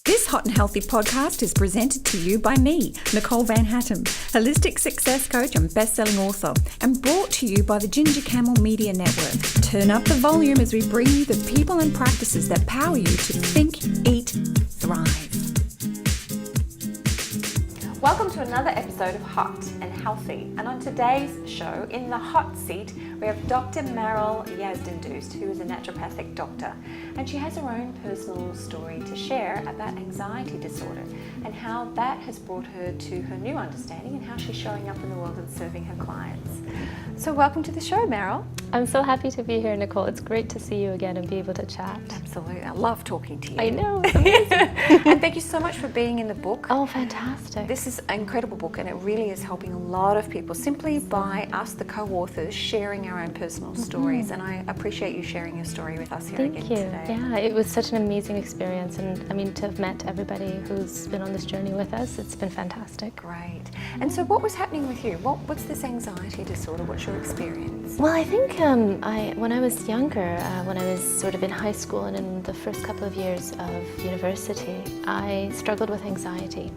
This Hot and Healthy podcast is presented to you by me, Nicole van Hattem, holistic success coach and best-selling author, and brought to you by the Ginger Camel Media Network. Turn up the volume as we bring you the people and practices that power you to think, eat, thrive. Welcome to another episode of Hot and Healthy, and on today's show, in the hot seat, we have Dr Maral Yazdandoost, who is a naturopathic doctor, and she has her own personal story to share about anxiety disorder and how that has brought her to her new understanding and how she's showing up in the world and serving her clients. So welcome to the show, Maral. I'm so happy to be here, Nicole. It's great to see you again and be able to chat. Absolutely. I love talking to you. I know. It's amazing. And thank you so much for being in the book. Oh, fantastic. This is an incredible book, and it really is helping a lot of people simply by us, the co-authors, sharing our own personal stories. And I appreciate you sharing your story with us here Thank again you. today. Yeah, it was such an amazing experience, and I mean, to have met everybody who's been on this journey with us, it's been fantastic. Great. And so what was happening with you? What's this anxiety disorder? What's your experience? Well, I think when I was younger, when I was sort of in high school and in the first couple of years of university, I struggled with anxiety.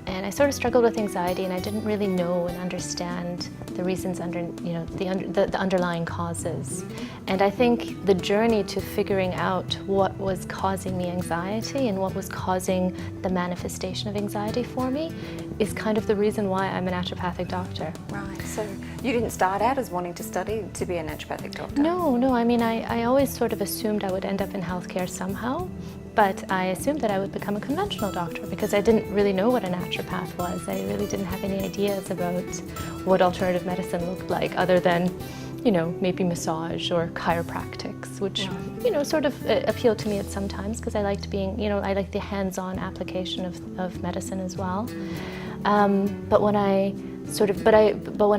And I sort of struggled with anxiety, and I didn't really know and understand the reasons the underlying causes. And I think the journey to figuring out what was causing me anxiety and what was causing the manifestation of anxiety for me is kind of the reason why I'm a naturopathic doctor. Right. So you didn't start out as wanting to study to be a naturopathic doctor? No. I mean, I always sort of assumed I would end up in healthcare somehow. But I assumed that I would become a conventional doctor because I didn't really know what a naturopath was. I really didn't have any ideas about what alternative medicine looked like other than, maybe massage or chiropractics, which, sort of appealed to me at some times because I liked being, I liked the hands-on application of medicine as well. But when I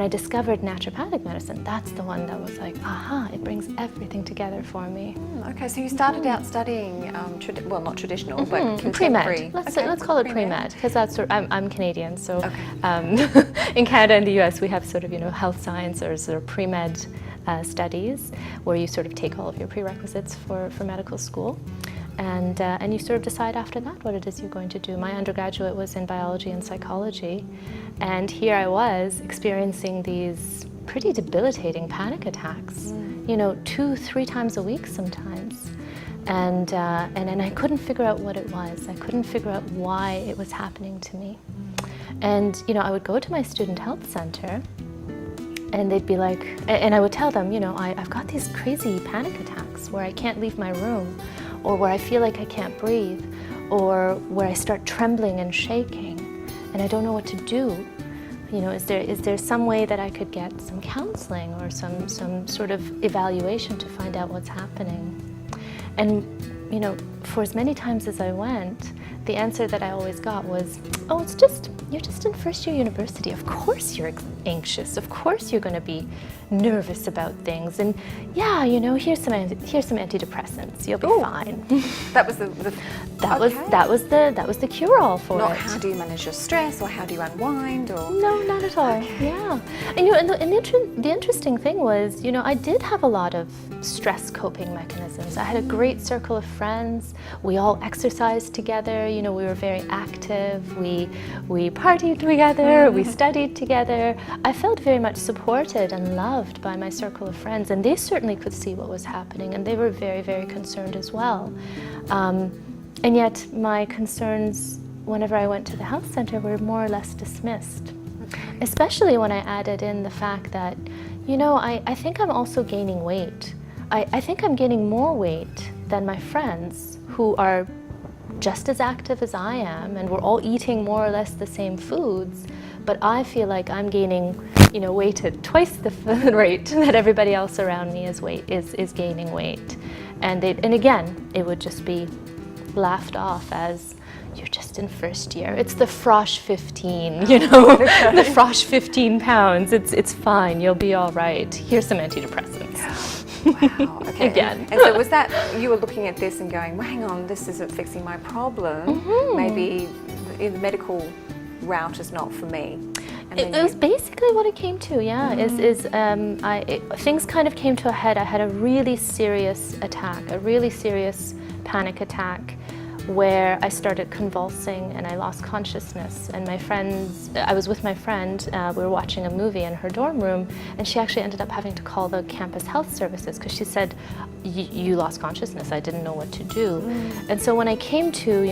discovered naturopathic medicine, that's the one that was like, aha, it brings everything together for me. Okay, so you started out studying, not traditional, but contemporary. Pre-med. Let's call it pre-med, because that's I'm Canadian, so in Canada and the US we have sort of health science or sort of pre-med studies where you sort of take all of your prerequisites for medical school. And you sort of decide after that what it is you're going to do. My undergraduate was in biology and psychology, and here I was experiencing these pretty debilitating panic attacks, 2-3 times a week sometimes. And I couldn't figure out what it was. I couldn't figure out why it was happening to me. And I would go to my student health center, and they'd be like, and I would tell them, I've got these crazy panic attacks where I can't leave my room, or where I feel like I can't breathe, or where I start trembling and shaking, and I don't know what to do. Is there some way that I could get some counseling or some sort of evaluation to find out what's happening? And for as many times as I went, the answer that I always got was, oh, you're just in first year university. Of course you're anxious. Of course you're going to be nervous about things. And yeah, here's some antidepressants. You'll be fine. That was that was the cure-all for it. Not how do you manage your stress or how do you unwind or? No, not at all. Okay. Yeah. And the interesting thing was, I did have a lot of stress coping mechanisms. I had a great circle of friends. We all exercised together. We were very active. We partied together. We studied together. I felt very much supported and loved by my circle of friends, and they certainly could see what was happening, and they were very, very concerned as well. And yet my concerns, whenever I went to the health center, were more or less dismissed. Especially when I added in the fact that, I think I'm also gaining weight. I think I'm gaining more weight than my friends who are just as active as I am, and we're all eating more or less the same foods, but I feel like I'm gaining, weight at twice the rate that everybody else around me is gaining weight. And again, it would just be laughed off as, you're just in first year. It's the frosh 15, the frosh 15 pounds. It's fine. You'll be all right. Here's some antidepressants. Wow. Okay. Again. And so was that, you were looking at this and going, well, hang on, this isn't fixing my problem. Maybe the medical route is not for me. It was basically what it came to, yeah. Things kind of came to a head. I had a really serious attack, a really serious panic attack, where I started convulsing and I lost consciousness. And I was with my friend, we were watching a movie in her dorm room, and she actually ended up having to call the campus health services because she said, you lost consciousness, I didn't know what to do. And so when I came to,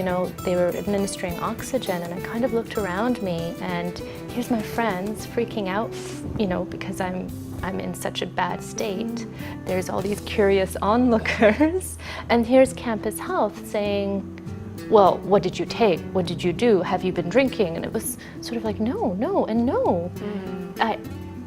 they were administering oxygen, and I kind of looked around me, and here's my friends freaking out, because I'm in such a bad state. There's all these curious onlookers, and here's campus health saying, well, what did you take? What did you do? Have you been drinking? And it was sort of like, no, and no.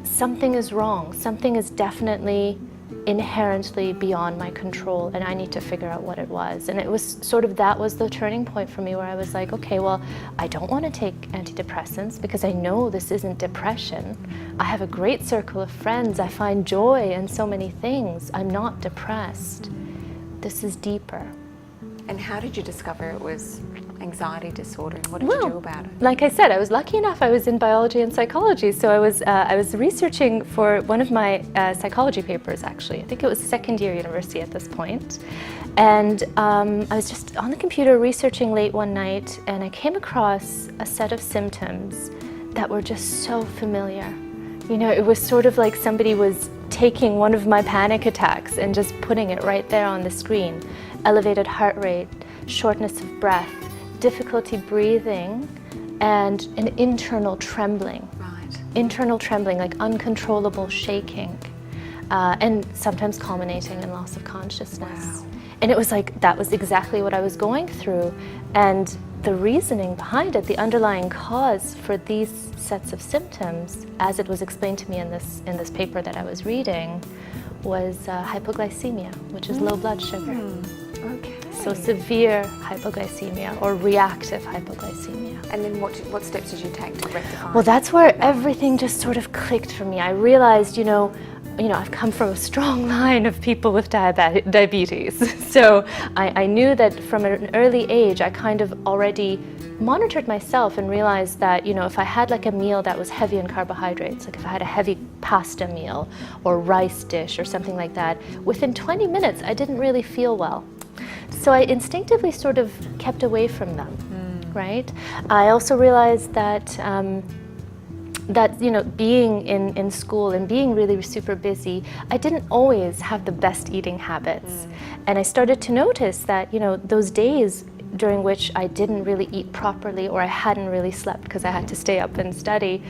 Something is wrong. Something is definitely inherently beyond my control, and I need to figure out what it was. And it was sort of, that was the turning point for me, where I was like, okay, well, I don't want to take antidepressants because I know this isn't depression. I have a great circle of friends. I find joy in so many things. I'm not depressed. This is deeper. And how did you discover it was anxiety disorder, and what did you do about it? Like I said, I was lucky enough, I was in biology and psychology, so I was researching for one of my psychology papers, actually. I think it was second year university at this point. And I was just on the computer researching late one night, and I came across a set of symptoms that were just so familiar. It was sort of like somebody was taking one of my panic attacks and just putting it right there on the screen. Elevated heart rate, shortness of breath, difficulty breathing, and an internal trembling. Right. Internal trembling, like uncontrollable shaking, and sometimes culminating in loss of consciousness. Wow. And it was like, that was exactly what I was going through. And the reasoning behind it, the underlying cause for these sets of symptoms, as it was explained to me in this paper that I was reading, was hypoglycemia, which is low blood sugar. Okay. So severe hypoglycemia or reactive hypoglycemia. And then what steps did you take to rectify? Well, that's where everything just sort of clicked for me. I realized, I've come from a strong line of people with diabetes. So I knew that from an early age, I kind of already monitored myself and realized that, if I had like a meal that was heavy in carbohydrates, like if I had a heavy pasta meal or rice dish or something like that, within 20 minutes, I didn't really feel well. So I instinctively sort of kept away from them, right? I also realized that being in school and being really super busy, I didn't always have the best eating habits. And I started to notice that, those days during which I didn't really eat properly, or I hadn't really slept because I had to stay up and study,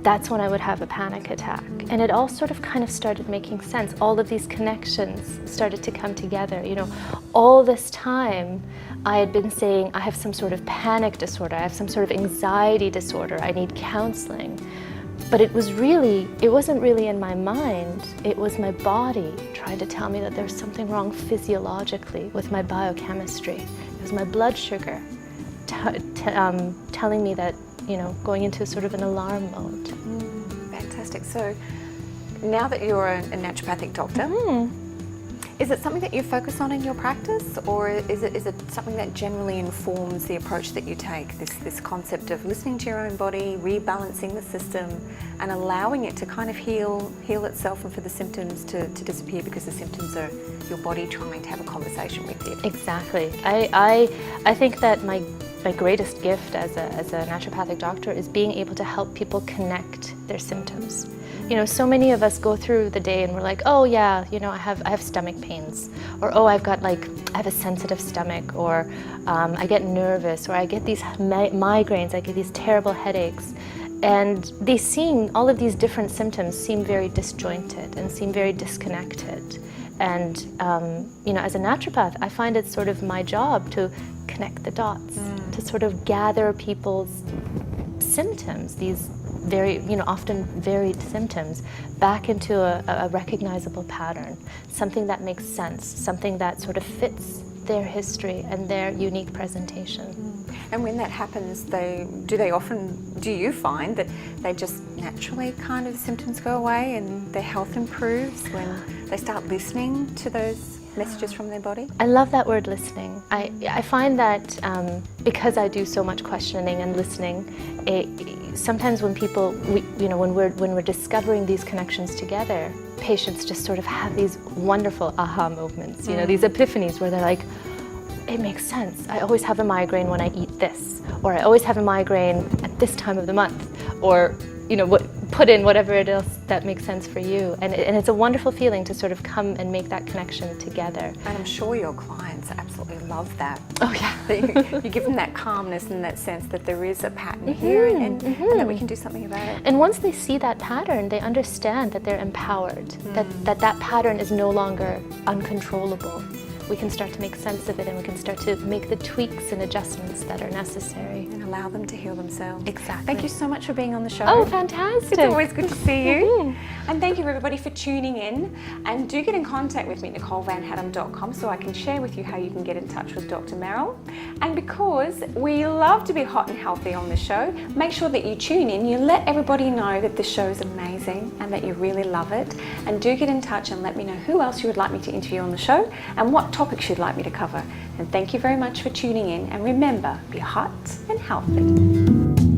that's when I would have a panic attack. And it all sort of kind of started making sense. All of these connections started to come together. All this time I had been saying, I have some sort of panic disorder, I have some sort of anxiety disorder, I need counseling. But it wasn't really in my mind, it was my body trying to tell me that there's something wrong physiologically with my biochemistry. It was my blood sugar telling me that, going into sort of an alarm mode. Fantastic. So now that you're a naturopathic doctor, is it something that you focus on in your practice, or is it something that generally informs the approach that you take, this concept of listening to your own body, rebalancing the system, and allowing it to kind of heal itself, and for the symptoms to disappear, because the symptoms are your body trying to have a conversation with you? Exactly. I think that my greatest gift as a naturopathic doctor is being able to help people connect their symptoms. So many of us go through the day and we're like, oh yeah, I have stomach pains, or oh, I have a sensitive stomach, or I get nervous, or I get these migraines, I get these terrible headaches. And all of these different symptoms seem very disjointed and seem very disconnected. And as a naturopath, I find it sort of my job to connect the dots, to sort of gather people's symptoms, these very, often varied symptoms, back into a recognizable pattern, something that makes sense, something that sort of fits their history and their unique presentation. And when that happens, do you find that they just naturally kind of the symptoms go away and their health improves when they start listening to those messages from their body? I love that word, listening. I find that because I do so much questioning and listening, sometimes when people, when we're discovering these connections together, patients just sort of have these wonderful aha moments, these epiphanies where they're like, it makes sense. I always have a migraine when I eat this, or I always have a migraine at this time of the month, or put in whatever it is that makes sense for you. And it's a wonderful feeling to sort of come and make that connection together. And I'm sure your clients absolutely love that. Oh yeah. You give them that calmness and that sense that there is a pattern here and that we can do something about it. And once they see that pattern, they understand that they're empowered, that pattern is no longer uncontrollable. We can start to make sense of it, and we can start to make the tweaks and adjustments that are necessary. And allow them to heal themselves. Exactly. Thank you so much for being on the show. Oh, fantastic. It's always good to see you. And thank you everybody for tuning in. And do get in contact with me, NicoleVanHattem.com, so I can share with you how you can get in touch with Dr. Maral. And because we love to be hot and healthy on the show, make sure that you tune in, you let everybody know that the show is amazing and that you really love it. And do get in touch and let me know who else you would like me to interview on the show and what topics you'd like me to cover. And thank you very much for tuning in. And remember, be hot and healthy.